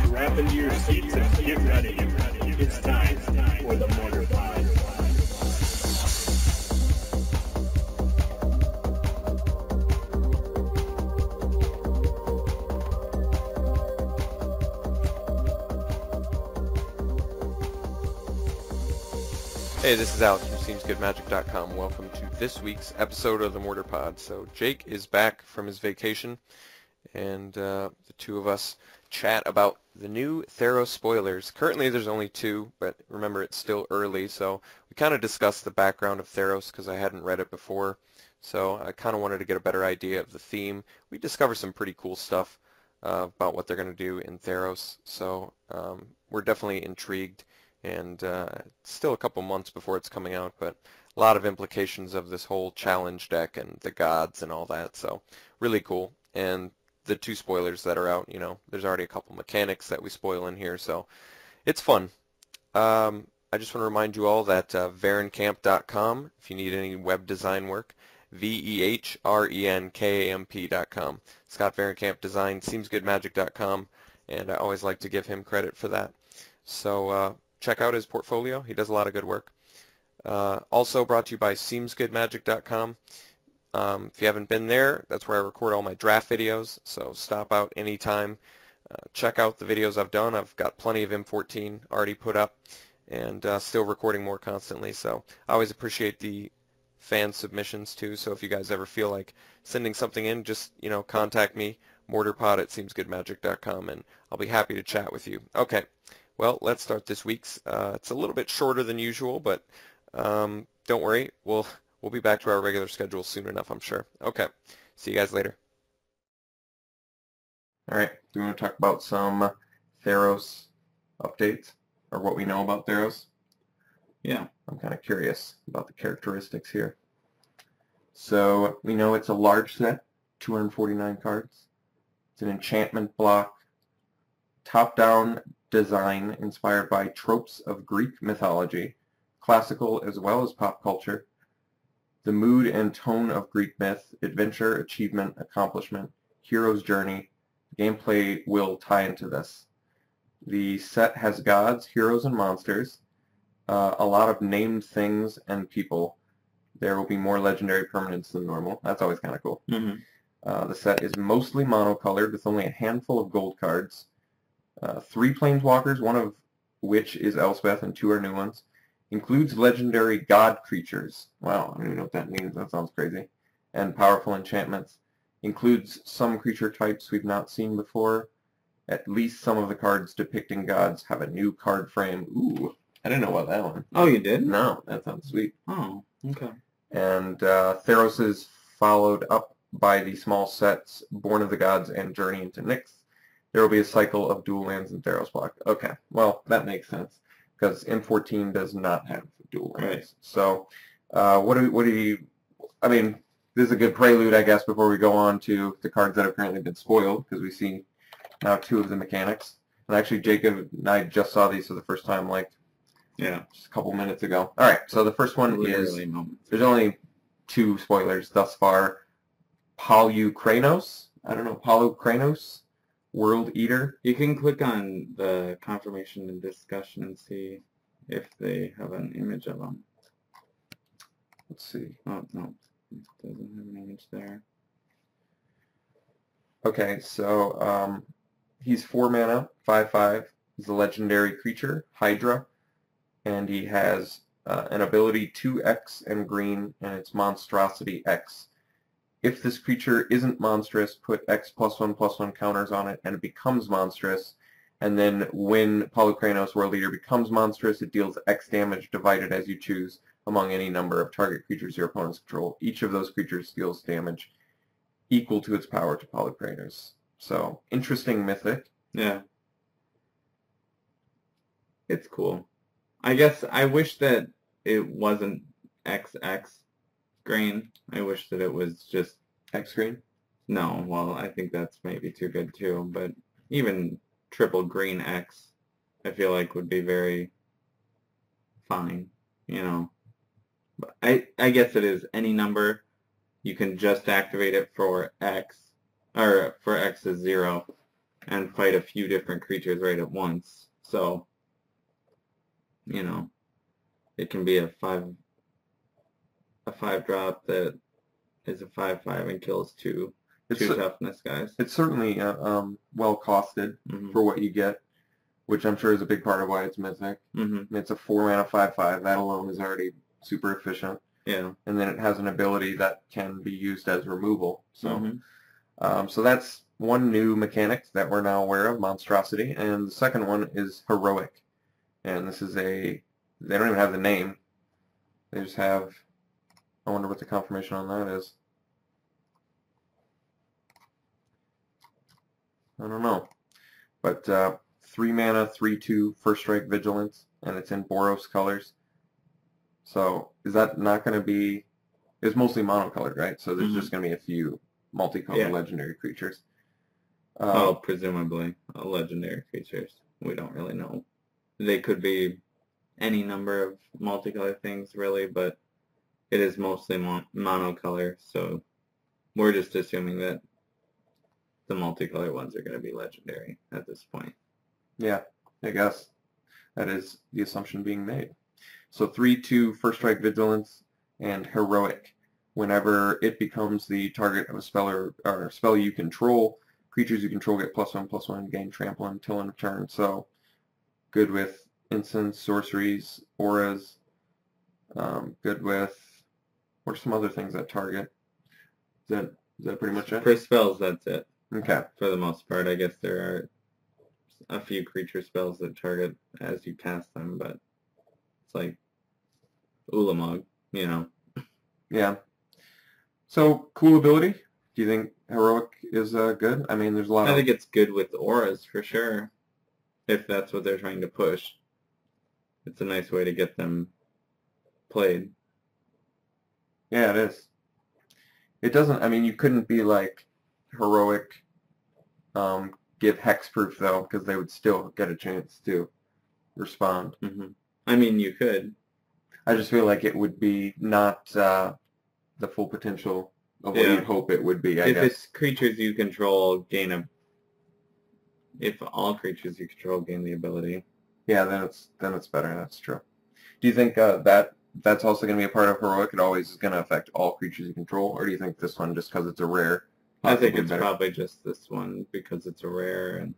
Strap into your seats and get ready. It's time for the Mortarpod. Hey, this is Alex from SeemsGoodMagic.com. Welcome to this week's episode of the Mortarpod. So Jake is back from his vacation, and the two of us chat about the new Theros spoilers. Currently there's only two, but remember it's still early, so we kind of discussed the background of Theros because I hadn't read it before, so I kind of wanted to get a better idea of the theme. We discovered some pretty cool stuff about what they're going to do in Theros, so we're definitely intrigued. And it's still a couple months before it's coming out, but a lot of implications of this whole challenge deck and the gods and all that, so really cool. And the two spoilers that are out, you know, there's already a couple mechanics that we spoil in here, so it's fun. I just want to remind you all that verenkamp.com, if you need any web design work, VEHRENKAMP.com. Scott Verenkamp Design, SeemsGoodMagic.com, and I always like to give him credit for that. So check out his portfolio. He does a lot of good work. Also brought to you by SeemsGoodMagic.com. If you haven't been there, that's where I record all my draft videos, so stop out anytime. Check out the videos I've done. I've got plenty of M14 already put up, and still recording more constantly, so I always appreciate the fan submissions too, so if you guys ever feel like sending something in, just, you know, contact me, mortarpod@seemsgoodmagic.com, and I'll be happy to chat with you. Okay. Well, let's start this week's. It's a little bit shorter than usual, but don't worry, we'll be back to our regular schedule soon enough, I'm sure. Okay, see you guys later. All right, do you want to talk about some Theros updates, or what we know about Theros? Yeah. I'm kind of curious about the characteristics here. So we know it's a large set, 249 cards. It's an enchantment block, top-down design inspired by tropes of Greek mythology, classical as well as pop culture, the mood and tone of Greek myth, adventure, achievement, accomplishment, hero's journey. Gameplay will tie into this. The set has gods, heroes, and monsters, a lot of named things and people. There will be more legendary permanents than normal. That's always kind of cool. The set is mostly monocolored with only a handful of gold cards. 3 planeswalkers, one of which is Elspeth and 2 are new ones. Includes legendary god creatures. Wow, I don't even know what that means. That sounds crazy. And powerful enchantments. Includes some creature types we've not seen before. At least some of the cards depicting gods have a new card frame. Ooh, I didn't know about that one. Oh, you did? No, that sounds sweet. Oh, okay. And Theros is followed up by the small sets Born of the Gods and Journey into Nyx. There will be a cycle of dual lands in Theros block. Okay, well, that makes sense, because M14 does not have dual lands. Right. So, what do you, I mean, this is a good prelude, I guess, before we go on to the cards that have currently been spoiled, because we see now 2 of the mechanics. And actually, Jacob and I just saw these for the first time, like, just a couple minutes ago. All right, so the first one is, there's only 2 spoilers thus far. Polukranos, I don't know, Polukranos, World Eater. You can click on the confirmation and discussion and see if they have an image of them. Let's see. Oh, no, it doesn't have an image there. Okay, so he's 4 mana, 5/5. He's a legendary creature, Hydra, and he has an ability 2X and green, and it's Monstrosity X. If this creature isn't monstrous, put X +1/+1 counters on it, and it becomes monstrous. And then when Polukranos World Eater becomes monstrous, it deals X damage divided as you choose among any number of target creatures your opponents control. Each of those creatures deals damage equal to its power to Polukranos. So, interesting mythic. Yeah. It's cool. I guess I wish that it wasn't XX green. I wish that it was just X green? No, well, I think that's maybe too good too, but even triple green X, I feel like would be very fine, you know. I guess it is any number. You can just activate it for X, or for X is 0, and fight a few different creatures right at once. So, you know, it can be a 5-drop that is a 5/5 and kills two toughness guys. It's certainly well costed for what you get, which I'm sure is a big part of why it's mythic. It's a 4-mana 5/5. That alone is already super efficient. Yeah. And then it has an ability that can be used as removal. So, so that's one new mechanic that we're now aware of, Monstrosity. And the second one is Heroic. And this is they don't even have the name. They just have, I wonder what the confirmation on that is. I don't know. But 3 mana, 3/2, first strike vigilance, and it's in Boros colors. So is that not going to be, it's mostly monocolored, right? So there's just going to be a few multicolored legendary creatures. Presumably legendary creatures. We don't really know. They could be any number of multicolored things, really, but it is mostly monocolor, so we're just assuming that the multicolored ones are going to be legendary at this point. Yeah, I guess that is the assumption being made. So 3/2 first strike vigilance and heroic. Whenever it becomes the target of a spell or spell you control, creatures you control get +1/+1, gain trample until end of turn. So good with instants, sorceries, auras. Good with, what are some other things that target? Is that pretty much it? For spells, that's it. Okay. For the most part, I guess there are a few creature spells that target as you cast them, but it's like Ulamog, you know. Yeah. So, cool ability. Do you think Heroic is good? I mean, there's a lot I think it's good with auras, for sure, if that's what they're trying to push. It's a nice way to get them played. Yeah, it is. It doesn't, I mean, you couldn't be like Heroic, give hexproof, though, because they would still get a chance to respond. I mean, you could. I just feel like it would be not the full potential of what you'd hope it would be, I guess. If it's creatures you control gain a... If all creatures you control gain the ability. Yeah, then it's better, that's true. Do you think that's also going to be a part of Heroic? It always is going to affect all creatures you control, or do you think this one, just because it's a rare, I think it's probably just this one, because it's a rare, and,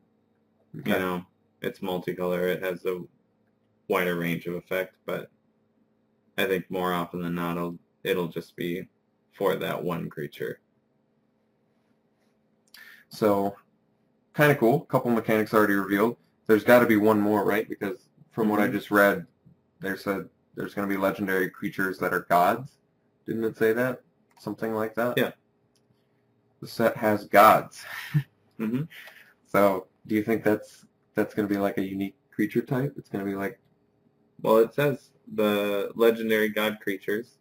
you know, it's multicolor, it has a wider range of effect, but I think more often than not, it'll just be for that one creature. So, kind of cool. A couple mechanics already revealed. There's got to be one more, right? Because from what I just read, they said there's going to be legendary creatures that are gods. Didn't it say that? Something like that? Yeah. The set has gods. So, do you think that's going to be like a unique creature type? It's going to be like... Well, it says the legendary god creatures.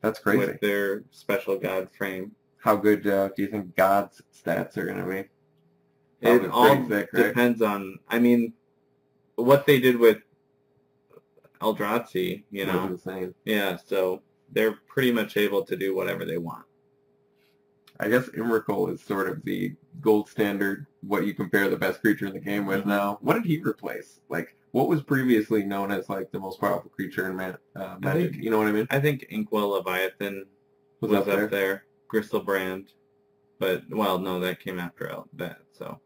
That's crazy. With their special god frame. How good do you think God's stats are going to be? It all depends on, I mean, what they did with Eldrazi, you know. Insane. Yeah, so they're pretty much able to do whatever they want. I guess Imricol is sort of the gold standard, what you compare the best creature in the game with now. What did he replace? Like, what was previously known as, like, the most powerful creature in Magic? You know what I mean? I think Inkwell Leviathan was up there. Gristlebrand. But, well, no, that came after that, so.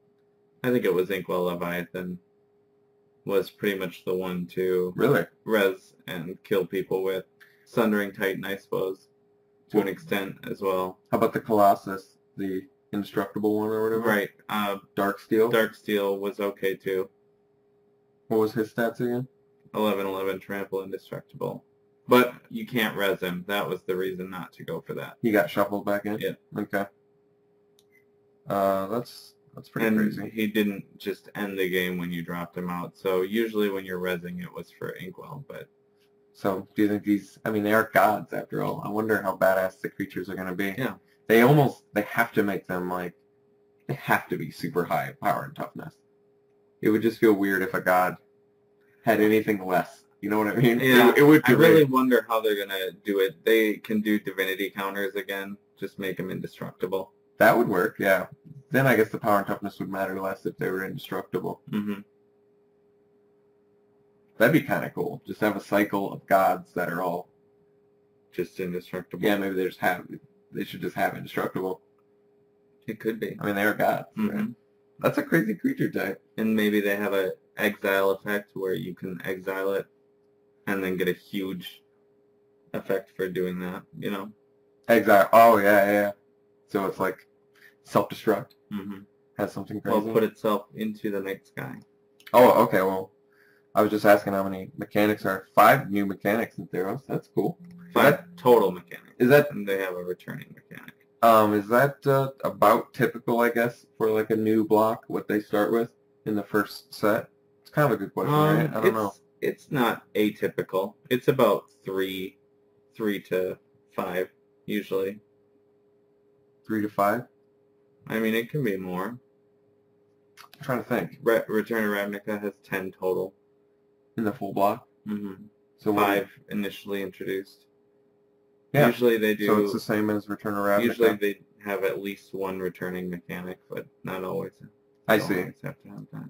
I think it was Inkwell Leviathan was pretty much the one to res and kill people with. Sundering Titan, I suppose, to an extent as well. How about the Colossus, the indestructible one or whatever? Right. Darksteel? Darksteel was okay, too. What was his stats again? 11/11 trample indestructible. But you can't res him. That was the reason not to go for that. He got shuffled back in? Yeah. Okay. That's pretty crazy. He didn't just end the game when you dropped him out. So usually when you're resing, it was for Inkwell, but... So do you think these, I mean, they are gods after all. I wonder how badass the creatures are going to be. Yeah. They have to make them, like, they have to be super high power and toughness. It would just feel weird if a god had anything less You know what I mean? Yeah, it would be I really wonder how they're gonna do it. They can do divinity counters again, just make them indestructible. That would work, yeah. Then I guess the power and toughness would matter less if they were indestructible. Mm-hmm. That'd be kind of cool. Just have a cycle of gods that are all Just indestructible. Yeah, maybe they should just have indestructible. It could be. I mean, they are gods. Mm-hmm. Right? That's a crazy creature type. And maybe they have a exile effect where you can exile it and then get a huge effect for doing that, you know? Exile. Oh, yeah. So it's like self-destruct. Mm-hmm. Has something crazy. Well, put itself into the night sky. Oh, okay, well, I was just asking how many mechanics are. 5 new mechanics in Theros. That's cool. 5 total mechanics. Is that... And they have a returning mechanic. Is that about typical, I guess, for like a new block, what they start with in the first set? It's kind of a good question, right? I don't know. It's not atypical. It's about 3 to 5, usually. 3 to 5? I mean, it can be more. I'm trying to think. Return of Ravnica has 10 total. In the full block? Mm-hmm. So 5 initially introduced. Yeah. Usually they do. So it's the same as Return of Ravnica? Usually they have at least 1 returning mechanic, but not always. I see. Always have to have that.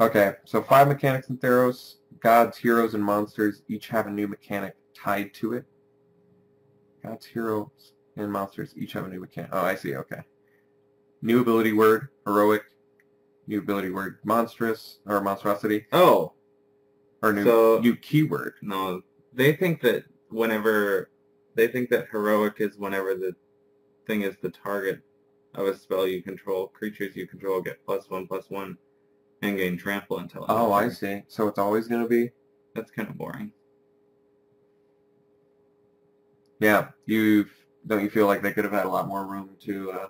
Okay, so 5 mechanics in Theros. Gods, heroes, and monsters each have a new mechanic tied to it. Gods, heroes, and monsters each have a new mechanic. Oh, I see, okay. New ability word, heroic. New ability word, monstrous, or monstrosity. Oh! Or new keyword. No, they think that heroic is whenever the thing is the target of a spell you control. Creatures you control get +1/+1 and gain trample until it Oh, I see. So it's always going to be? That's kind of boring. Yeah. Don't you feel like they could have had a lot more room to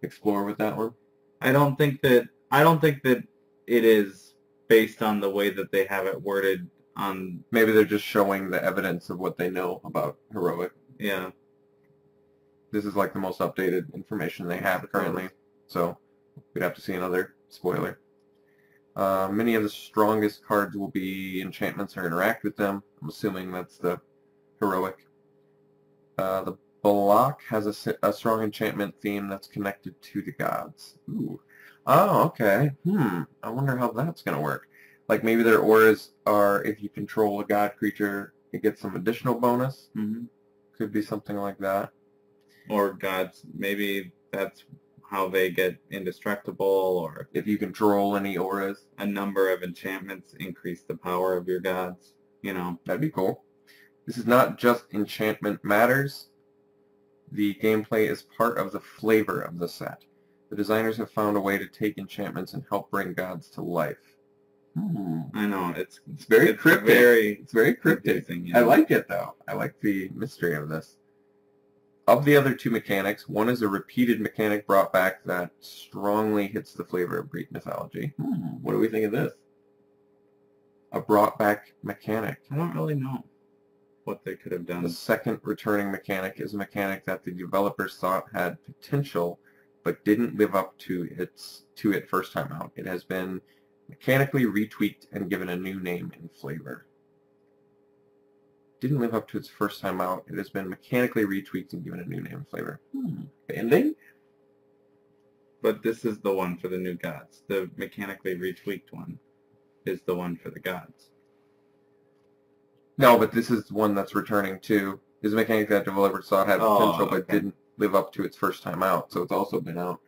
explore with that one? I don't think that it is based on the way that they have it worded on... Maybe they're just showing the evidence of what they know about heroic. Yeah. This is like the most updated information they have currently, so we'd have to see another spoiler. Many of the strongest cards will be enchantments or interact with them. I'm assuming that's the heroic. The block has a strong enchantment theme that's connected to the gods. Ooh. Oh, okay. I wonder how that's going to work. Like maybe their auras are, if you control a god creature, it gets some additional bonus. Mm-hmm. Could be something like that. Or gods, maybe that's how they get indestructible, or if you control any auras. A number of enchantments increase the power of your gods, you know. That'd be cool. This is not just enchantment matters. The gameplay is part of the flavor of the set. The designers have found a way to take enchantments and help bring gods to life. I know, it's very cryptic. It's very cryptic. You know? I like it though. I like the mystery of this. Of the other 2 mechanics, one is a repeated mechanic brought back that strongly hits the flavor of Greek mythology. What do we think of this? A brought back mechanic. I don't really know what they could have done. The second returning mechanic is a mechanic that the developers thought had potential but didn't live up to it first time out. It has been mechanically retweaked and given a new name and flavor. Didn't live up to its first time out. It has been mechanically retweaked and given a new name and flavor. Banding? But this is the one for the new gods. The mechanically retweaked one is the one for the gods. No, but this is one that's returning too. This is a mechanic that developers thought had potential but didn't live up to its first time out, so it's also been out.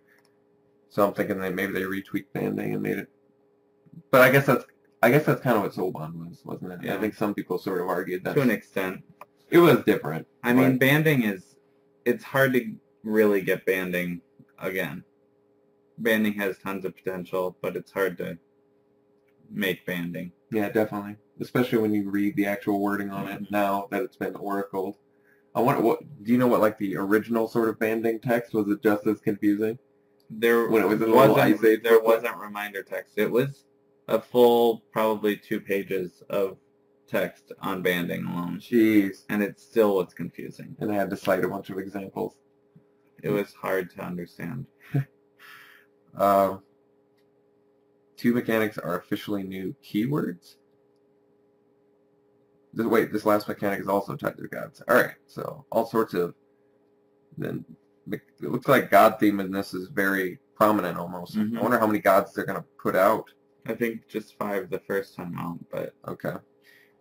So I'm thinking that maybe they retweaked banding and made it. But I guess that's kind of what Soulbond was, wasn't it? Yeah. I think some people sort of argued that. To an extent. It was different. I mean, banding it's hard to really get banding again. Banding has tons of potential, but it's hard to make banding. Yeah, definitely. Especially when you read the actual wording on it now that it's been oracled. I wonder do you know what like the original sort of banding text was? It just as confusing? There wasn't reminder text. It was a full probably 2 pages of text on banding alone. Jeez. And it still was confusing. And I had to cite a bunch of examples. It was hard to understand. 2 mechanics are officially new keywords. This last mechanic is also tied to the gods. Alright, so all sorts of... Then it looks like god theme in this is very prominent almost. Mm-hmm. I wonder how many gods they're going to put out. I think just 5 the first time out, but... Okay.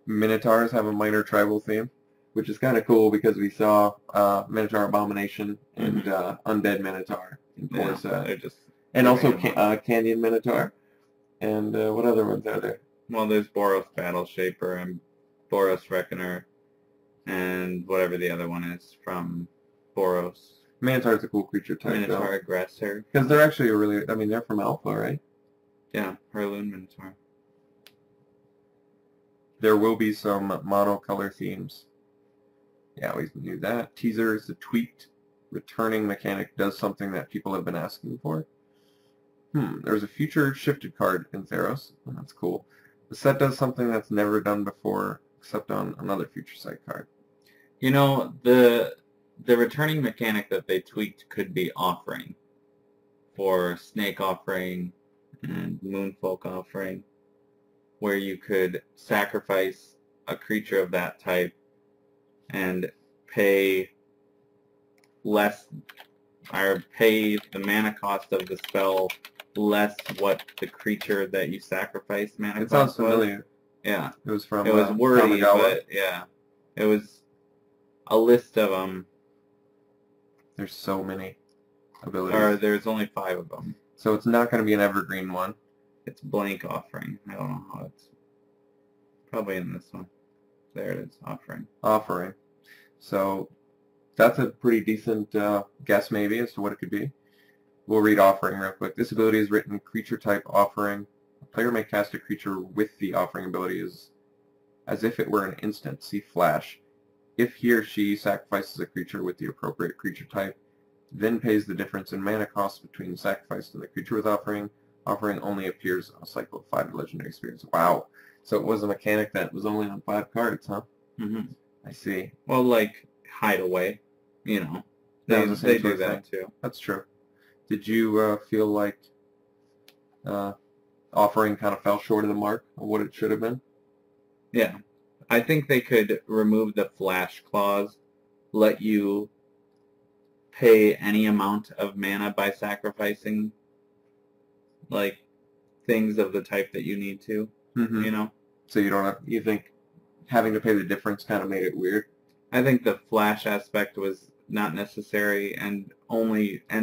Minotaurs have a minor tribal theme, which is kind of cool because we saw Minotaur Abomination and Undead Minotaur in core set. And also Canyon Minotaur. And what other ones are there? Well, there's Boros Battle Shaper and Boros Reckoner and whatever the other one is from Boros. Minotaur's a cool creature type, Minotaur Aggressor. Because they're actually really... I mean, they're from Alpha, right? Yeah, Herloon Minotaur. There will be some monocolor themes. Yeah, we knew that. Teaser is a tweaked returning mechanic, does something that people have been asking for. There's a future shifted card in Theros. Oh, that's cool. The set does something that's never done before, except on another future sight card. You know, the returning mechanic that they tweaked could be Offering. For Snake Offering and Moonfolk Offering, where you could sacrifice a creature of that type and pay less, or pay the mana cost of the spell less what the creature that you sacrificed mana It cost sounds familiar. was. Yeah. It was from It was wordy, Kamigawa. but yeah. It was a list of them. There's so many abilities. Or there's only 5 of them. So it's not going to be an evergreen one. It's Blank Offering. I don't know how it's... Probably in this one. There it is, Offering. Offering. So that's a pretty decent guess maybe as to what it could be. We'll read Offering real quick. This ability is written creature type Offering. A player may cast a creature with the Offering ability as if it were an instant. See Flash. If he or she sacrifices a creature with the appropriate creature type, then pays the difference in mana cost between the sacrifice and the creature with Offering. Offering only appears on a cycle of 5 legendary spirits. Wow. So it was a mechanic that was only on 5 cards, huh? Mm-hmm. I see. Well, like Hideaway, you know. They do that too. That's true. Did you feel like Offering kind of fell short of the mark of what it should have been? Yeah. I think they could remove the Flash clause, let you pay any amount of mana by sacrificing, like, things of the type that you need to, you know? So you don't have, you think having to pay the difference kind of made it weird? I think the Flash aspect was not necessary, and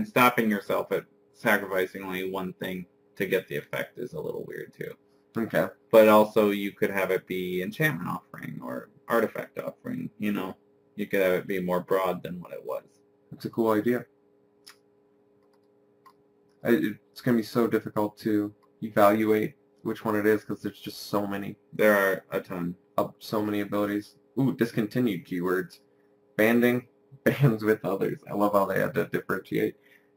stopping yourself at sacrificing only one thing to get the effect is a little weird too. Okay. But also you could have it be Enchantment Offering or Artifact Offering, you know? You could have it be more broad than what it was. That's a cool idea. It's going to be so difficult to evaluate which one it is because there's just so many. There are a ton. So many abilities. Ooh, discontinued keywords. Banding, bands with others. I love how they had to differentiate.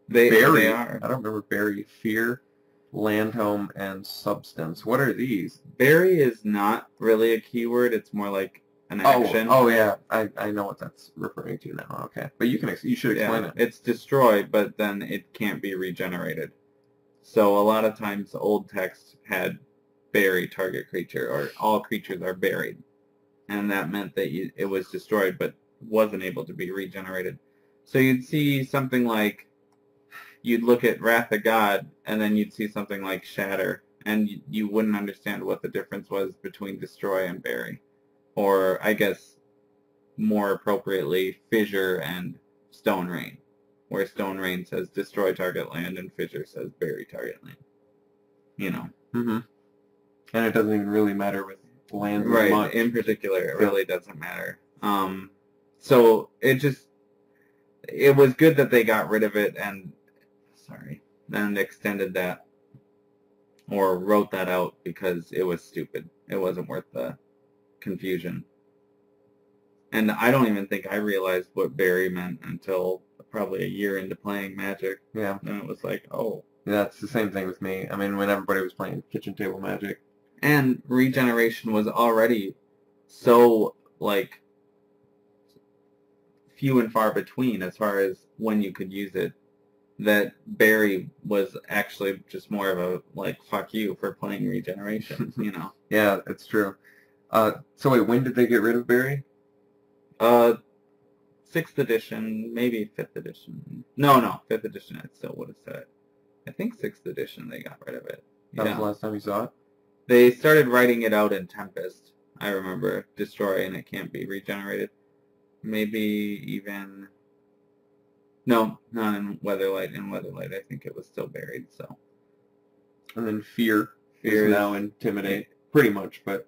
They are. I don't remember Berry. Fear, Land Home, and Substance. What are these? Berry is not really a keyword. It's more like an action. Oh yeah. I know what that's referring to now. Okay. But you should explain it. It's destroy, but then it can't be regenerated. So a lot of times old text had bury target creature, or all creatures are buried. And that meant that it was destroyed, but wasn't able to be regenerated. So you'd see something like, you'd look at Wrath of God, and then you'd see something like Shatter, and you wouldn't understand what the difference was between destroy and bury. Or, I guess, more appropriately, Fissure and Stone Rain, where Stone Rain says destroy target land and Fissure says bury target land. You know. And it doesn't even really matter with land right, much. In particular, it really doesn't matter. So, it was good that they got rid of it and extended that, or wrote that out, because it was stupid. It wasn't worth the confusion. And I don't even think I realized what bury meant until probably a year into playing Magic. Yeah. And it was like, oh. Yeah, it's the same thing with me. I mean, when everybody was playing kitchen table Magic. And regeneration was already so, like, few and far between as far as when you could use it, that bury was actually just more of a, like, fuck you for playing regeneration, you know? Yeah, it's true. So wait, when did they get rid of Barry? 6th edition, maybe 5th edition. No, 5th edition I still would have said it. I think 6th edition they got rid of it. That was the last time you saw it? They started writing it out in Tempest. I remember Destroy and it can't be regenerated. Maybe even... No, not in Weatherlight. In Weatherlight I think it was still buried, so... And then Fear is now Intimidate, pretty much, but...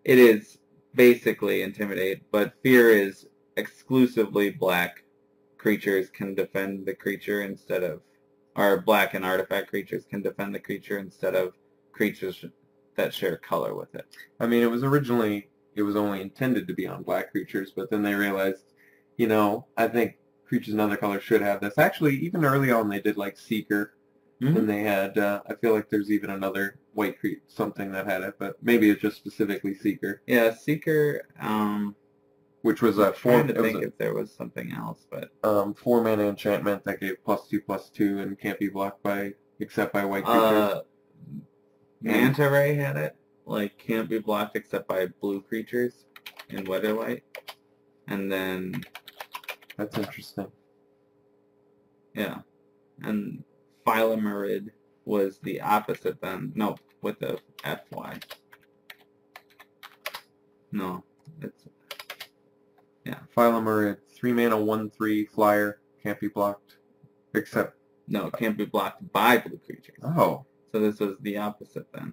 It is basically Intimidate, but Fear is exclusively black creatures can defend the creature instead of... Or black and artifact creatures can defend the creature instead of creatures that share color with it. I mean, it was originally... It was only intended to be on black creatures, but then they realized, you know, I think creatures in other colors should have this. Actually, even early on they did like Seeker, and they had, I feel like there's even another white creature, something that had it, but maybe it's just specifically Seeker. Yeah, Seeker, which was a trying to think if there was something else, but... 4-mana enchantment that gave +2/+2 and can't be blocked by, except by white creatures. Manta Ray had it. Like, can't be blocked except by blue creatures in Weatherlight. And then... That's interesting. Yeah. And Philomerid was the opposite then. No, with the FY. No, it's... Yeah. Philomerid, 3-mana, 1/3 flyer, can't be blocked, except... No, it can't be blocked by blue creatures. Oh. So this was the opposite then.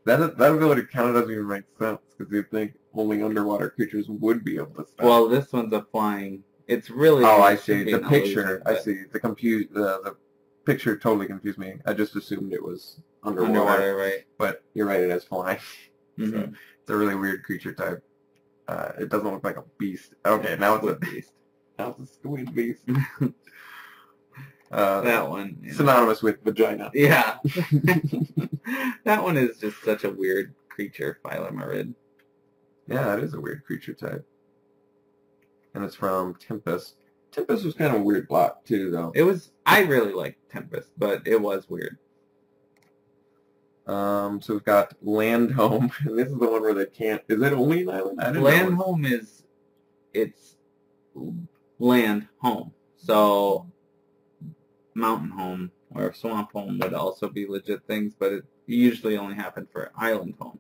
That ability kind of doesn't even make sense, because you'd think only underwater creatures would be able to stop. Well, this one's a flying... It's really... Oh, I see. The picture, I see. The picture totally confused me. I just assumed it was underwater. Underwater, right. But you're right, it has flying. Mm-hmm. So it's a really weird creature type. It doesn't look like a beast. Okay, now it's a beast. Now it's a squid beast. That one. Synonymous with vagina. Yeah. That one is just such a weird creature, Philomerid. Yeah, it is a weird creature type. And it's from Tempest. Tempest was kind of a weird block, too, though. It was... I really liked Tempest, but it was weird. So we've got Land Home, and this is the one where they can't... Is it only an island? I didn't know. Land Home is... It's land home. So... Mountain Home or Swamp Home would also be legit things, but it usually only happened for Island Home.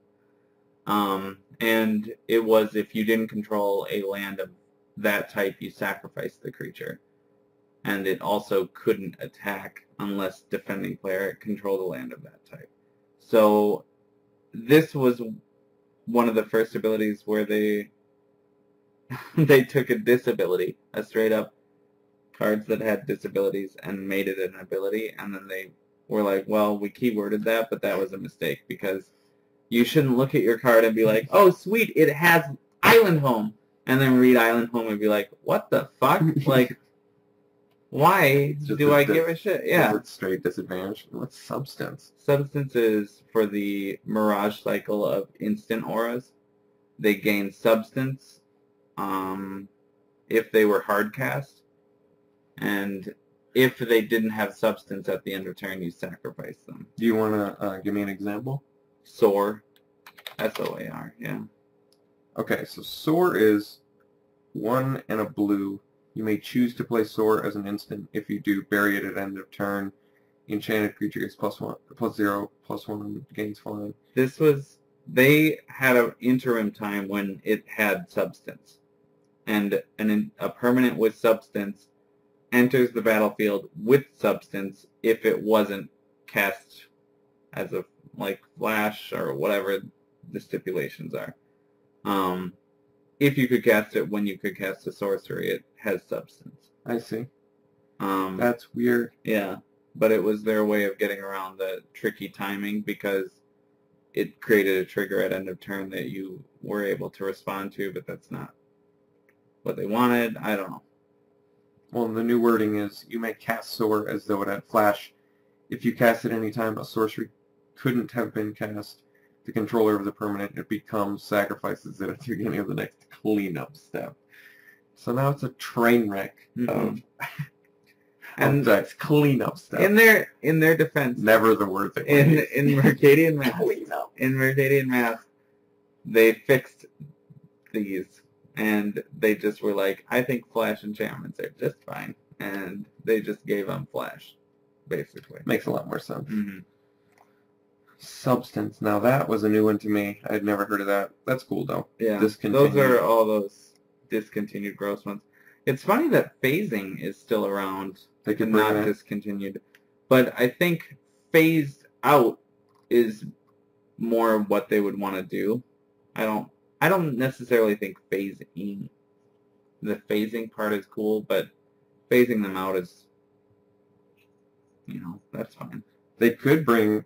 And it was if you didn't control a land of that type, you sacrificed the creature. And it also couldn't attack unless defending player controlled a land of that type. So this was one of the first abilities where they took a disability, a straight up cards that had disabilities, and made it an ability, and then they were like, well, we keyworded that, but that was a mistake, because you shouldn't look at your card and be like, oh, sweet, it has Island Home, and then read Island Home and be like, what the fuck? Like, why do I give a shit? Yeah. It's straight disadvantage. What's Substance? Substance is for the Mirage cycle of instant auras. They gain Substance if they were hard cast. And if they didn't have Substance at the end of turn, you sacrifice them. Do you want to give me an example? Soar. S-O-A-R, yeah. Okay, so Soar is 1 and a blue. You may choose to play Soar as an instant. If you do, bury it at end of turn. Enchanted creature gets +0/+1, gains flying. This was... They had an interim time when it had Substance. And a permanent with Substance enters the battlefield with Substance if it wasn't cast as a like flash or whatever the stipulations are. If you could cast it when you could cast a sorcery, it has Substance. I see. That's weird. Yeah, but it was their way of getting around the tricky timing because it created a trigger at end of turn that you were able to respond to, but that's not what they wanted. I don't know. Well, the new wording is, you may cast Soar as though it had Flash. If you cast it any time a sorcery couldn't have been cast, the controller of the permanent it becomes sacrifices it at the beginning of the next cleanup step. So now it's a train wreck of decks. Cleanup step. In their defense, never the word that in Mercadian Mask. Cleanup. In Mercadian Mask, they fixed these, and they just were like, I think flash enchantments are just fine, and they just gave them flash, basically. Makes a lot more sense. Mm-hmm. Substance. Now that was a new one to me. I'd never heard of that. That's cool though. Yeah, Discontinued. those are all those discontinued gross ones. It's funny that phasing is still around They could and bring not that. discontinued, but I think phased out is more what they would want to do. I don't necessarily think phasing. The phasing part is cool, but phasing them out is, that's fine. They could bring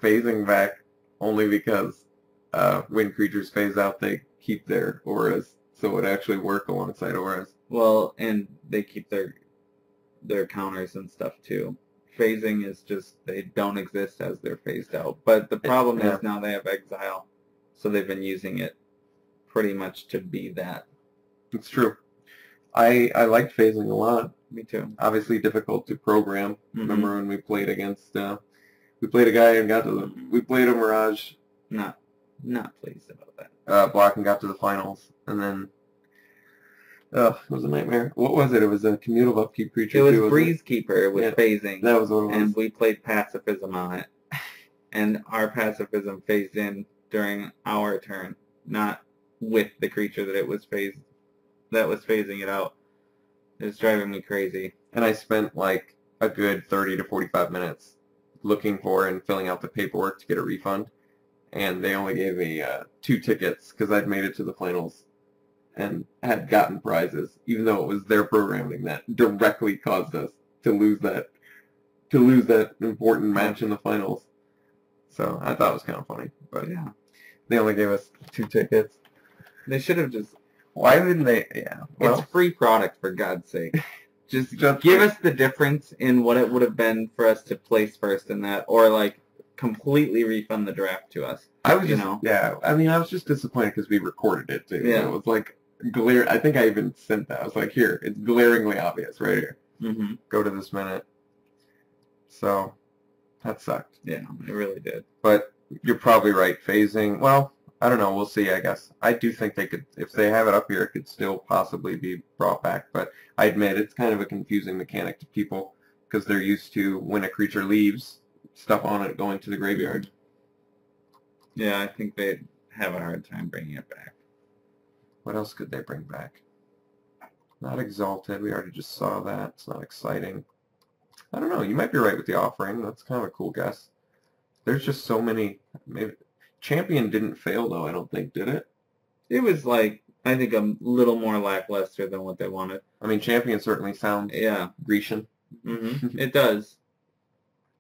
phasing back only because when creatures phase out, they keep their auras, so it would actually work alongside auras. Well, and they keep their counters and stuff too. Phasing is just, they don't exist as they're phased out. But the problem is now they have exile, so they've been using it pretty much to be that. It's true. I liked phasing a lot. Me too. Obviously difficult to program. Mm-hmm. Remember when we played against, we played a guy and got to the, we played a Mirage. Not pleased about that. Block and got to the finals, and then it was a nightmare. What was it? It was a commutable upkeep creature. It was Breeze Keeper with phasing. That was what it was. And we played Pacifism on it. And our Pacifism phased in during our turn, not with the creature that was phasing it out. It was driving me crazy. And I spent like a good 30 to 45 minutes looking for and filling out the paperwork to get a refund. And they only gave me 2 tickets because I'd made it to the finals and had gotten prizes, even though it was their programming that directly caused us to lose that important match in the finals. So I thought it was kind of funny, but yeah, they only gave us 2 tickets. They should have just. Why didn't they? Yeah, well, it's free product, for God's sake. Just give us the difference in what it would have been for us to place first in that, or like completely refund the draft to us. I was yeah. I mean, I was just disappointed because we recorded it too. Yeah, it was like glare. I think I even sent that. I was like, here, it's glaringly obvious right here. Mm-hmm. Go to this minute. So that sucked. Yeah, it really did. But you're probably right. Phasing. Well, I don't know. We'll see, I guess. I do think they could, if they have it up here, it could still possibly be brought back. But I admit it's kind of a confusing mechanic to people because they're used to when a creature leaves, stuff on it going to the graveyard. Yeah, I think they'd have a hard time bringing it back. What else could they bring back? Not Exalted. We already just saw that. It's not exciting. I don't know. You might be right with the Offering. That's kind of a cool guess. There's just so many. Maybe Champion didn't fail, though, I don't think, did it? It was, like, I think a little more lackluster than what they wanted. I mean, Champion certainly sounds Grecian. Mm-hmm. It does.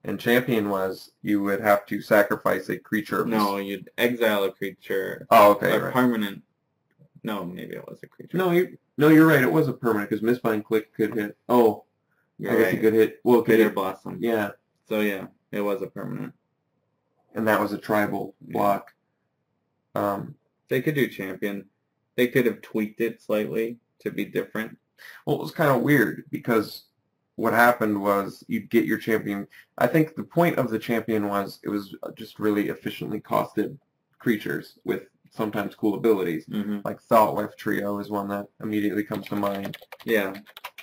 And Champion was, you would have to sacrifice a creature. No, you'd exile a creature. Oh, okay, a right. Permanent. No, maybe it was a creature. No, you're right. It was a permanent, because Mistbind Click could hit. Oh, I guess it could hit. Well, it could Bitter hit Blossom. Yeah. So, yeah, it was a permanent. And that was a tribal block. They could do Champion. They could have tweaked it slightly to be different. Well, it was kind of weird because what happened was you'd get your Champion. I think the point of the Champion was it was just really efficiently costed creatures with sometimes cool abilities. Mm-hmm. Like Thoughtwife Trio is one that immediately comes to mind. Yeah.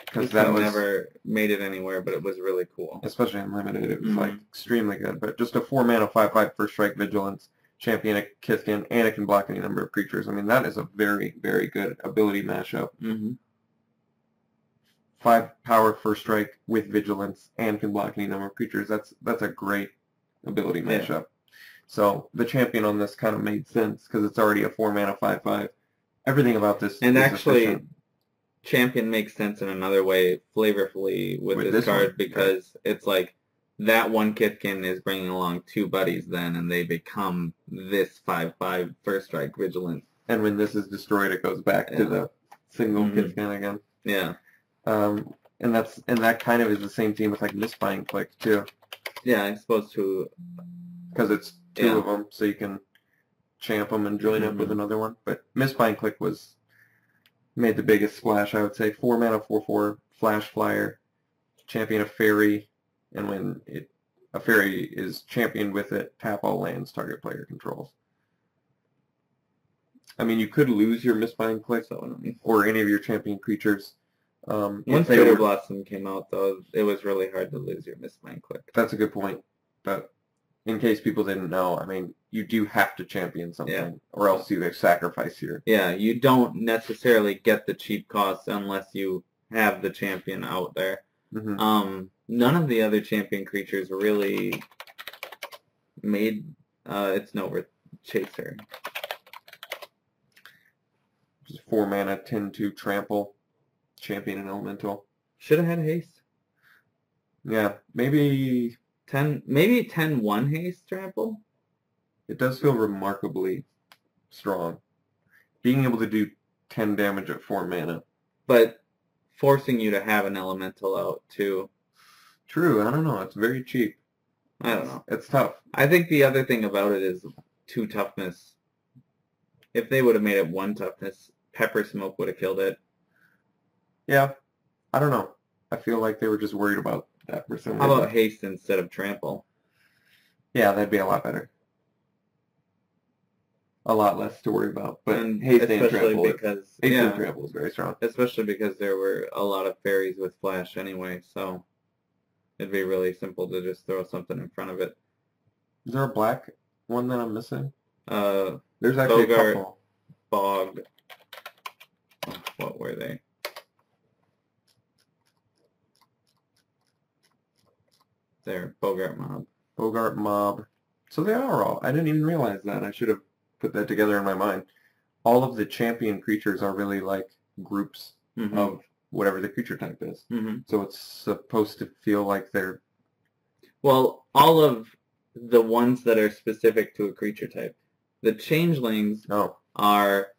Because that was never made it anywhere, but it was really cool. Especially in Limited, it was like extremely good. But just a 4-mana 5/5 first strike vigilance, champion a Kithkin, and it can block any number of creatures. I mean, that is a very, very good ability mashup. Mm-hmm. 5 power first strike with vigilance and can block any number of creatures. That's a great ability mashup. Yeah. So the champion on this kind of made sense because it's already a 4-mana 5/5. Everything about this and is actually efficient. Champion makes sense in another way, flavorfully, with this card, one, because it's like that one Kithkin is bringing along 2 buddies then, and they become this 5/5 first strike vigilant. And when this is destroyed, it goes back to the single Kithkin again. Yeah. And that kind of is the same theme with like Mistbind Click too. Yeah, I suppose too. Because it's 2 of them, so you can champ them and join up with another one. But Mistbind Click made the biggest splash, I would say. 4-mana 4/4 flash flyer, champion a fairy, and when a fairy is championed with it, tap all lands target player controls. I mean, you could lose your Mistbind Click So annoying. or any of your champion creatures. Once if they Bitter were- Blossom came out, though, it was really hard to lose your Mistbind Click. That's a good point. But in case people didn't know, I mean, you do have to champion something, or else you sacrifice your... Yeah, you don't necessarily get the cheap costs unless you have the champion out there. Mm-hmm. None of the other champion creatures really made its note worth Chaser. Just 4 mana, 10-2 trample, champion and elemental. Should have had haste. Yeah, maybe 10-1 haste trample. it does feel remarkably strong. Being able to do 10 damage at 4 mana. But forcing you to have an elemental out too. True, I don't know. It's very cheap. I don't know. It's tough. I think the other thing about it is 2 toughness. If they would have made it 1 toughness, Pepper Smoke would have killed it. Yeah, I don't know. I feel like they were just worried about that for some reason. How about haste instead of trample? Yeah, that'd be a lot better. A lot less to worry about. But And haste and especially trample, because haste and trample is very strong. especially because there were a lot of fairies with flash anyway, so it'd be really simple to just throw something in front of it. Is there a black one that I'm missing? There's actually Bogart, a couple. Bog. Oh, what were they? There, Bogart Mob. Bogart Mob. So they are all. I didn't even realize that. I should have put that together in my mind. All of the champion creatures are really like groups of whatever the creature type is. So it's supposed to feel like they're... Well, all of the ones that are specific to a creature type. The changelings are...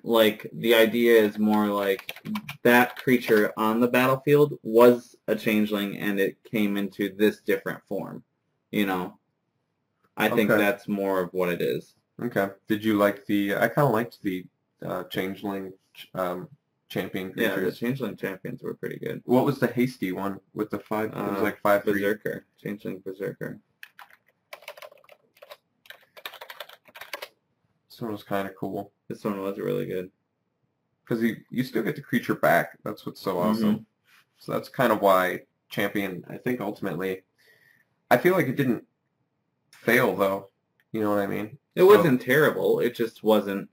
like, the idea is more like that creature on the battlefield was a changeling and it came into this different form, you know? I think that's more of what it is. Okay. Did you like the... I kind of liked the changeling champion creatures. Yeah, the changeling champions were pretty good. What was the hasty one with the 5? It was like 5-3. Berserker. Changeling Berserker. This one was kind of cool. This one was really good. Because you still get the creature back. That's what's so awesome. So that's kind of why Champion, I think ultimately, I feel like it didn't fail though. You know what I mean? It wasn't terrible. It just wasn't.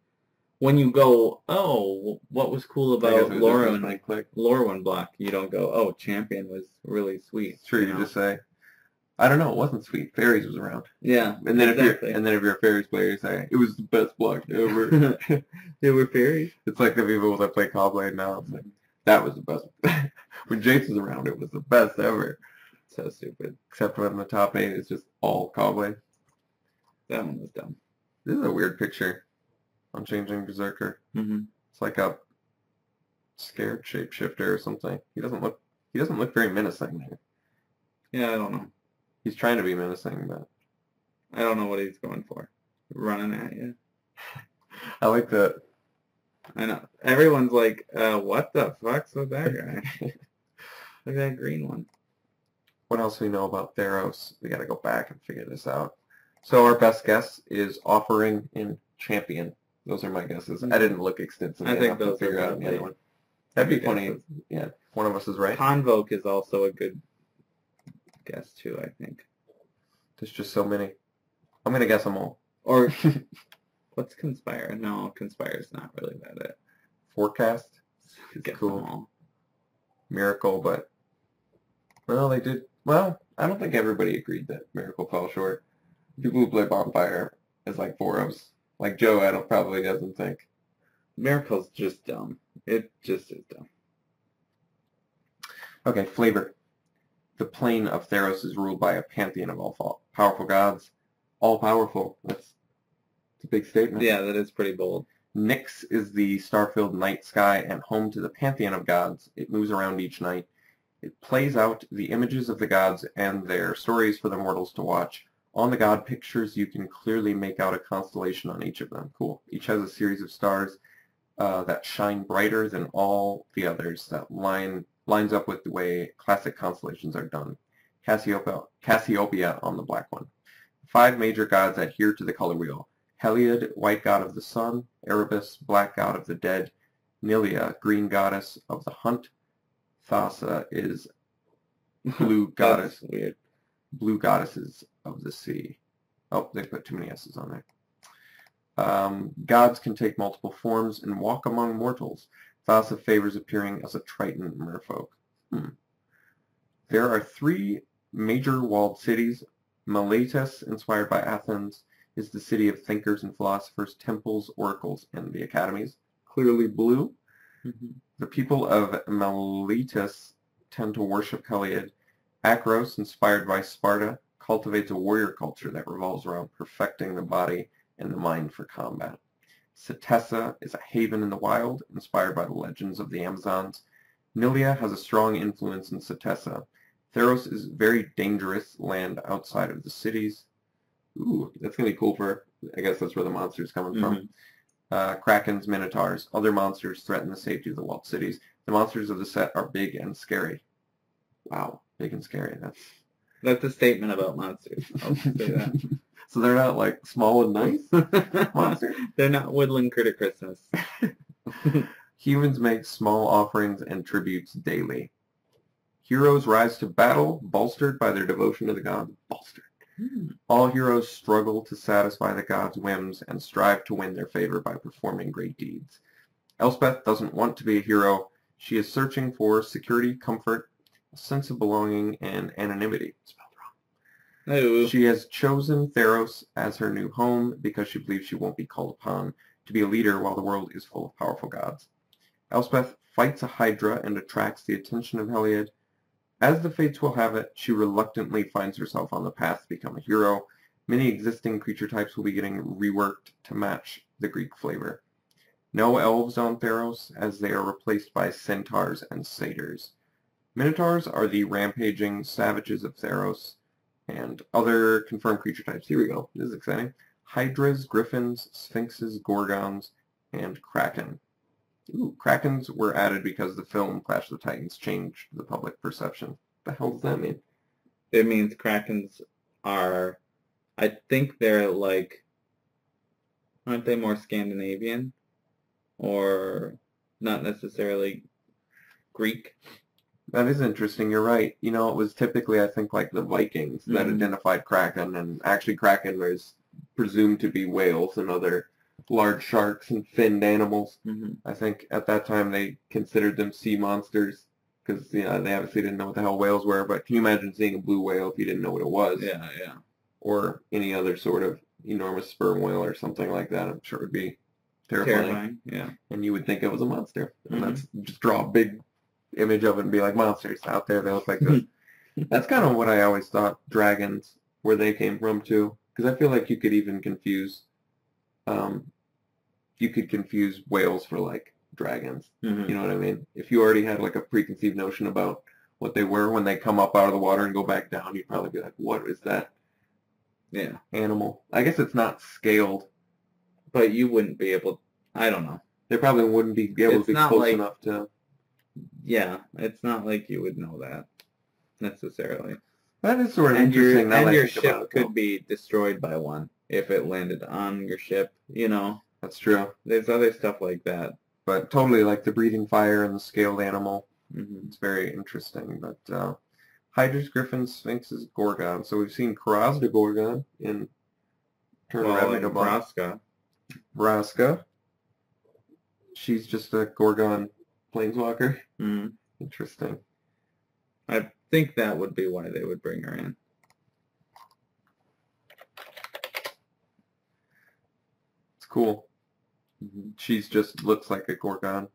When you go, oh, what was cool about Lorwyn block? You don't go, oh, Champion was really sweet. It's true. You just say, I don't know, it wasn't sweet. Fairies was around. Yeah, and then if you're a Fairies player, you say it was the best block ever. They were fairies. It's like the people that play Cobblade now. It's like that was the best. When Jace was around, it was the best ever. So stupid. Except when the top 8 is just all Cobblade. That one was dumb. This is a weird picture on Changing Berserker. It's like a scared shapeshifter or something. He doesn't look very menacing here. Yeah, I don't know. He's trying to be menacing, but I don't know what he's going for. Running at you. I like that. I know. Everyone's like, what the fuck's with that guy? Look at that green one. What else do we know about Theros? We gotta go back and figure this out. So our best guess is Offering and Champion. Those are my guesses. I didn't look extensively enough to figure out the other one. That'd be funny. Yeah, one of us is right. Convoke is also a good guess too, I think. There's just so many. I'm gonna guess them all. Or what's Conspire? No, Conspire's not really that. Forecast. Guess cool. them all. Miracle, but well, they did. Well, I don't think everybody agreed that Miracle fell short. People who play Bonfire is like 4-ofs. Like Joe, probably doesn't think. Miracle's just dumb. It just is dumb. Okay, flavor. The plane of Theros is ruled by a pantheon of all powerful gods. All powerful. That's a big statement. Yeah, that is pretty bold. Nyx is the star-filled night sky and home to the pantheon of gods. It moves around each night. It plays out the images of the gods and their stories for the mortals to watch. On the god pictures, you can clearly make out a constellation on each of them. Cool. Each has a series of stars that shine brighter than all the others. That lines up with the way classic constellations are done. Cassiopeia on the black one. 5 major gods adhere to the color wheel. Heliod, white god of the sun. Erebus, black god of the dead. Nylia, green goddess of the hunt. Thassa is blue goddess. That's weird. Blue goddesses of the sea. Oh, they put too many S's on there. Gods can take multiple forms and walk among mortals. Thassa favors appearing as a Triton merfolk. There are 3 major walled cities. Miletus, inspired by Athens, is the city of thinkers and philosophers, temples, oracles, and the academies. Clearly blue. The people of Miletus tend to worship Heliod. Akros, inspired by Sparta, cultivates a warrior culture that revolves around perfecting the body and the mind for combat. Setessa is a haven in the wild, inspired by the legends of the Amazons. Nylia has a strong influence in Setessa. Theros is very dangerous land outside of the cities. Ooh, that's going to be cool for, I guess that's where the monster's coming from. Krakens, Minotaurs. Other monsters threaten the safety of the walled cities. The monsters of the set are big and scary. Wow, big and scary. That's a statement about monsters. I'll say that. So they're not like small and nice monsters? They're not woodland critter Christmas. Humans make small offerings and tributes daily. Heroes rise to battle, bolstered by their devotion to the god. Bolstered. All heroes struggle to satisfy the god's whims and strive to win their favor by performing great deeds. Elspeth doesn't want to be a hero. She is searching for security, comfort, a sense of belonging, and anonymity. Spelled wrong. Oh. She has chosen Theros as her new home because she believes she won't be called upon to be a leader while the world is full of powerful gods. Elspeth fights a Hydra and attracts the attention of Heliod. As the fates will have it, she reluctantly finds herself on the path to become a hero. Many existing creature types will be getting reworked to match the Greek flavor. No elves on Theros, as they are replaced by centaurs and satyrs. Minotaurs are the rampaging savages of Theros, and other confirmed creature types. Here we go. This is exciting. Hydras, griffins, sphinxes, gorgons, and kraken. Ooh, krakens were added because the film Clash of the Titans changed the public perception. What the hell does that mean? It means krakens are, I think they're like, aren't they more Scandinavian? Or not necessarily Greek? That is interesting. You're right. You know, it was typically, I think, like the Vikings that identified kraken, and actually kraken was presumed to be whales and other large sharks and finned animals. I think at that time they considered them sea monsters because they obviously didn't know what the hell whales were. But can you imagine seeing a blue whale if you didn't know what it was? Yeah, yeah. Or any other sort of enormous sperm whale or something like that. I'm sure it would be terrifying. Yeah. And you would think it was a monster. And that's just draw a big image of it and be like, monsters out there, they look like this. That's kind of what I always thought dragons, where they came from too. Because I feel like you could even confuse whales for like dragons. You know what I mean? If you already had like a preconceived notion about what they were when they come up out of the water and go back down, you'd probably be like, what is that animal? I guess it's not scaled. But you wouldn't be able, I don't know. They probably wouldn't be able to be close enough to... Yeah, it's not like you would know that necessarily. That is sort of interesting. And your ship could be destroyed by one if it landed on your ship, you know. That's true. There's other stuff like that. But totally like the breathing fire and the scaled animal. It's very interesting. But Hydras, griffins, sphinxes, gorgons. So we've seen Karaz the Gorgon in Vraska. Vraska. She's just a Gorgon planeswalker. Interesting. I think that would be why they would bring her in. It's cool. She's just looks like a Gorgon.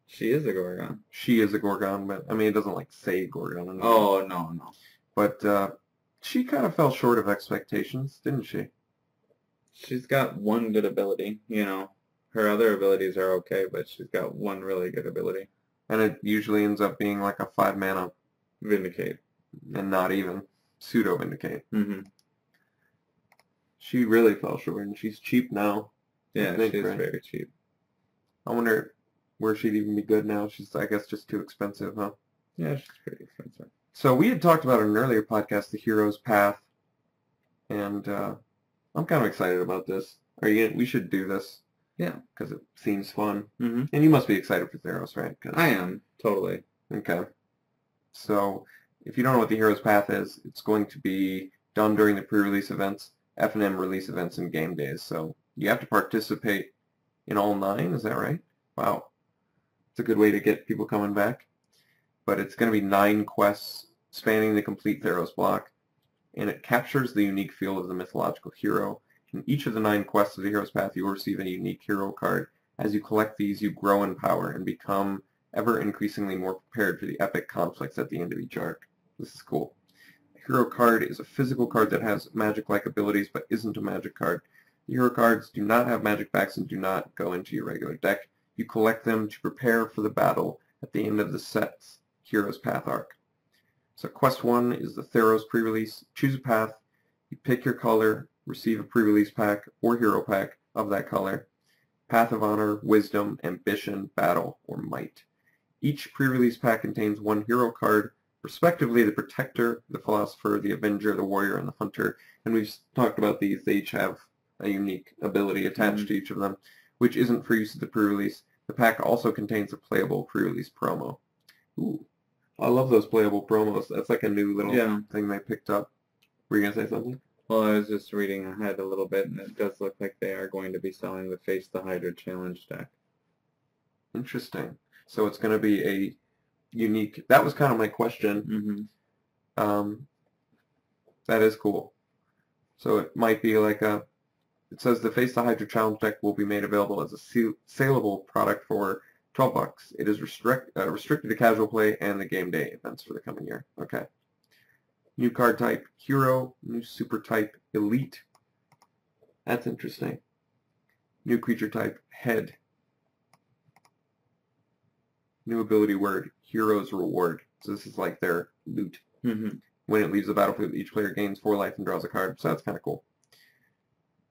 She is a Gorgon. She is a Gorgon, but I mean it doesn't like say Gorgon. Oh, no. But she kind of fell short of expectations, didn't she? She's got one good ability, you know. Her other abilities are okay, but she's got one really good ability. And it usually ends up being like a 5-mana Vindicate. And not even pseudo-Vindicate. She really fell short, and she's cheap now. Yeah, she's very cheap. I wonder where she'd even be good now. She's, I guess, just too expensive, huh? Yeah, she's pretty expensive. So we had talked about in an earlier podcast, The Hero's Path, and I'm kind of excited about this. We should do this. Yeah. Because it seems fun. Mm-hmm. And you must be excited for Theros, right? I am, totally. Okay. So, if you don't know what the Hero's Path is, it's going to be done during the pre-release events, F&M release events, and game days. So, you have to participate in all 9, is that right? Wow. It's a good way to get people coming back. But it's going to be 9 quests spanning the complete Theros block, and it captures the unique feel of the mythological hero. In each of the 9 quests of the Hero's Path, you will receive a unique hero card. As you collect these, you grow in power and become ever increasingly more prepared for the epic conflicts at the end of each arc. This is cool. A hero card is a physical card that has magic-like abilities but isn't a magic card. The hero cards do not have magic backs and do not go into your regular deck. You collect them to prepare for the battle at the end of the set's Hero's Path arc. So quest 1 is the Theros pre-release. Choose a path, you pick your color, receive a pre-release pack or hero pack of that color. Path of Honor, Wisdom, Ambition, Battle, or Might. Each pre-release pack contains 1 hero card, respectively the Protector, the Philosopher, the Avenger, the Warrior, and the Hunter. And we've talked about these. They each have a unique ability attached to each of them, which isn't for use at the pre-release. The pack also contains a playable pre-release promo. Ooh, I love those playable promos. That's like a new little thing they picked up. Were you going to say something? Well, I was just reading ahead a little bit, and it does look like they are going to be selling the Face the Hydra Challenge deck. Interesting. So it's going to be a unique... That was kind of my question. That is cool. So it might be like a... It says the Face the Hydra Challenge deck will be made available as a saleable product for $12. It is restricted to casual play and the game day events for the coming year. Okay. New card type, Hero. New super type, Elite. That's interesting. New creature type, Head. New ability word, Hero's Reward. So this is like their loot. When it leaves the battlefield, each player gains 4 life and draws a card. So that's kind of cool.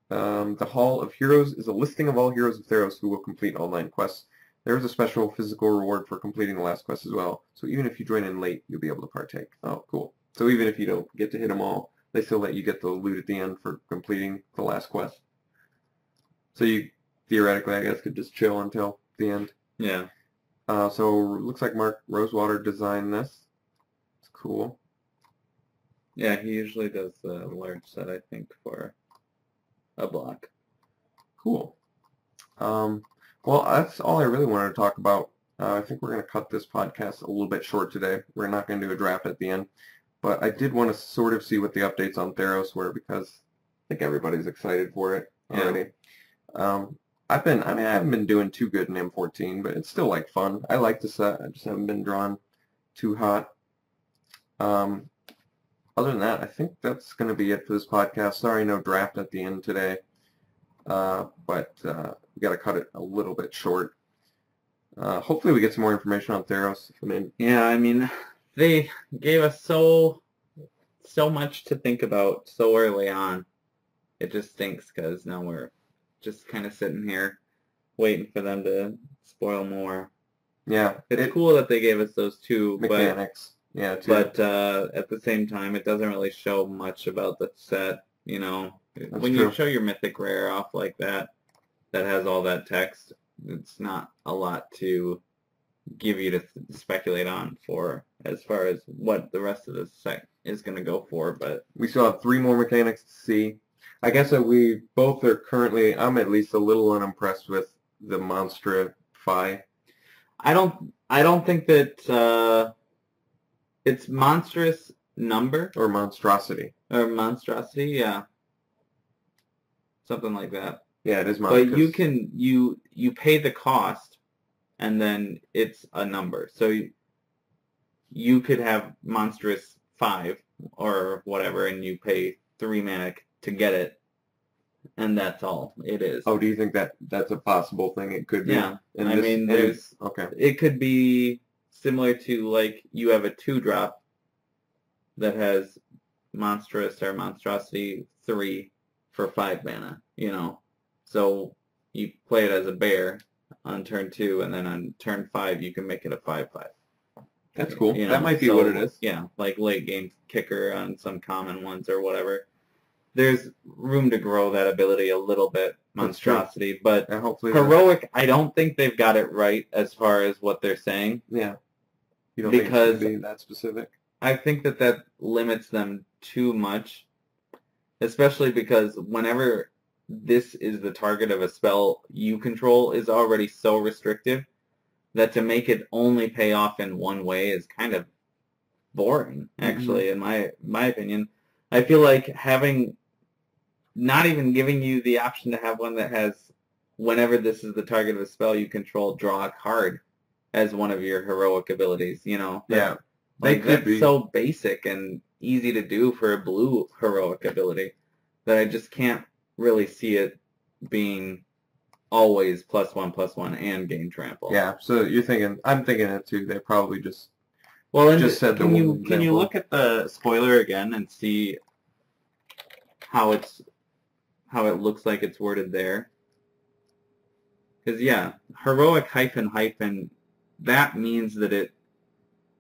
The Hall of Heroes is a listing of all heroes of Theros who will complete all 9 quests. There is a special physical reward for completing the last quest as well. So even if you join in late, you'll be able to partake. Oh, cool. So even if you don't get to hit them all, they still let you get the loot at the end for completing the last quest. So you, theoretically, I guess, could just chill until the end. Yeah. So looks like Mark Rosewater designed this. It's cool. Yeah, he usually does the large set, I think, for a block. Cool. Well, that's all I really wanted to talk about. I think we're going to cut this podcast a little bit short today. We're not going to do a draft at the end. But I did want to sort of see what the updates on Theros were because I think everybody's excited for it already. I haven't been doing too good in M14, but it's still like fun. I like the set. I just haven't been drawn too hot. Other than that, I think that's going to be it for this podcast. Sorry, no draft at the end today. But we got to cut it a little bit short. Hopefully we get some more information on Theros. Yeah, I mean, they gave us so much to think about so early on. It just stinks because now we're just kind of sitting here waiting for them to spoil more. Yeah. It's cool that they gave us those 2 mechanics. But at the same time, it doesn't really show much about the set, you know. When you show your mythic rare off like that has all that text, it's not a lot to give you to speculate on for as far as what the rest of the set is going to go for. But we still have 3 more mechanics to see. I guess that we both are currently, I'm at least a little unimpressed with the Monstrify. I don't think that it's monstrous number or monstrosity. Or monstrosity, yeah. Something like that. Yeah, it is monstrous. But you can you pay the cost and then it's a number. So you could have monstrous 5 or whatever and you pay 3 mana to get it, and that's all it is. Oh, do you think that that's a possible thing? It could be. Yeah, I mean, there's okay. It could be similar to like you have a 2-drop that has monstrous or monstrosity 3 for 5 mana. You know, so you play it as a bear on turn 2, and then on turn 5 you can make it a 5/5. That's cool. You know? That might be what it is. Yeah, like late game kicker on some common ones or whatever. there's room to grow that ability a little bit, Monstrosity, but and hopefully Heroic, I don't think they've got it right as far as what they're saying. Yeah. You don't because think it should be that specific? I think that limits them too much, especially because whenever this is the target of a spell you control is already so restrictive that to make it only pay off in one way is kind of boring, actually, in my opinion. I feel like not even giving you the option to have one that has, whenever this is the target of a spell you control, draw a card as one of your heroic abilities, you know? Yeah. That's so basic and easy to do for a blue heroic ability that I just can't really see it being always +1/+1 and gain trample. Yeah, so I'm thinking it too. They probably just said can you look at the spoiler again and see how it looks like it's worded there? Because yeah, heroic hyphen, that means that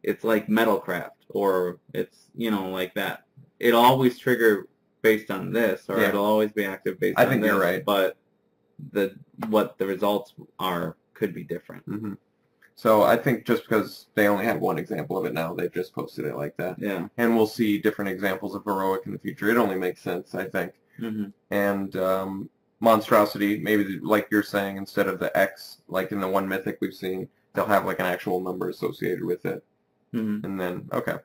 it's like metalcraft, or it's, you know, like that. It'll always trigger based on this, or it'll always be active based on this. I think you're right. But what the results are could be different. So I think just because they only have one example of it now, they've just posted it like that. Yeah. And we'll see different examples of heroic in the future. It only makes sense, I think. And monstrosity, maybe like you're saying, instead of the X, like in the one mythic we've seen, they'll have like an actual number associated with it. And then, okay.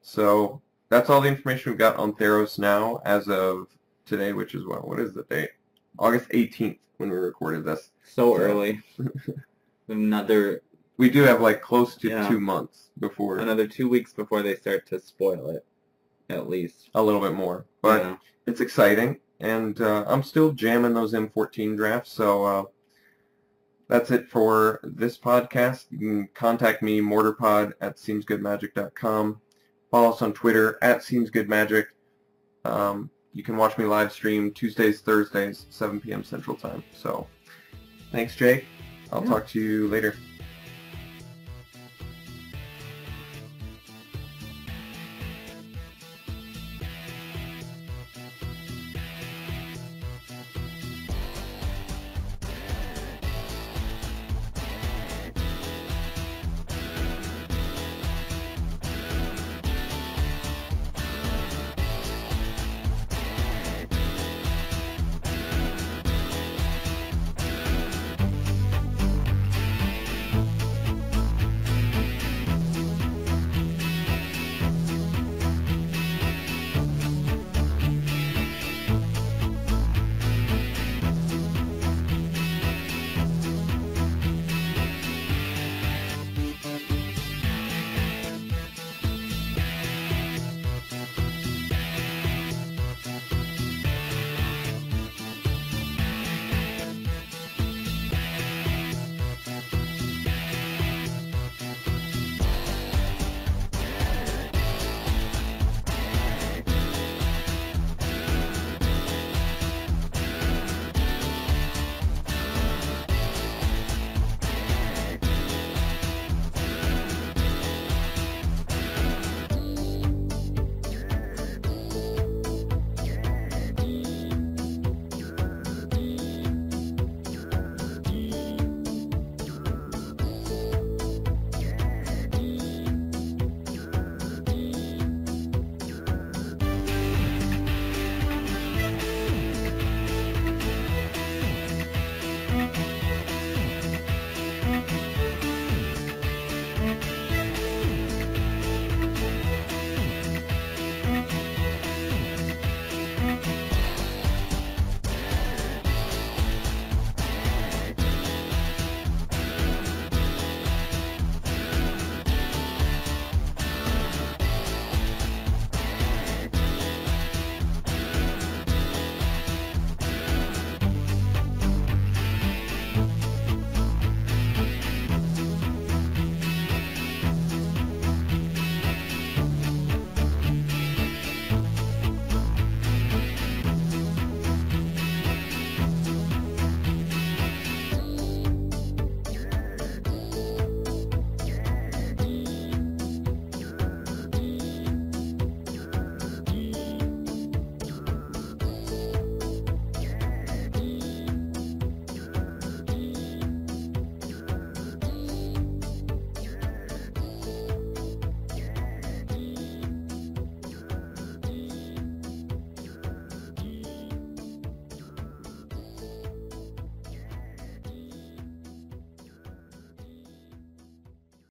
So that's all the information we've got on Theros now as of today, which is, well, what is the date? August 18th when we recorded this. So early. We do have like close to 2 months before. Another 2 weeks before they start to spoil it, at least. A little bit more. But it's exciting. And I'm still jamming those M14 drafts. So that's it for this podcast. You can contact me, Mortarpod at SeemsGoodMagic.com. Follow us on Twitter at SeemsGoodMagic. You can watch me live stream Tuesdays, Thursdays, 7 p.m. Central Time. So thanks, Jake. I'll talk to you later.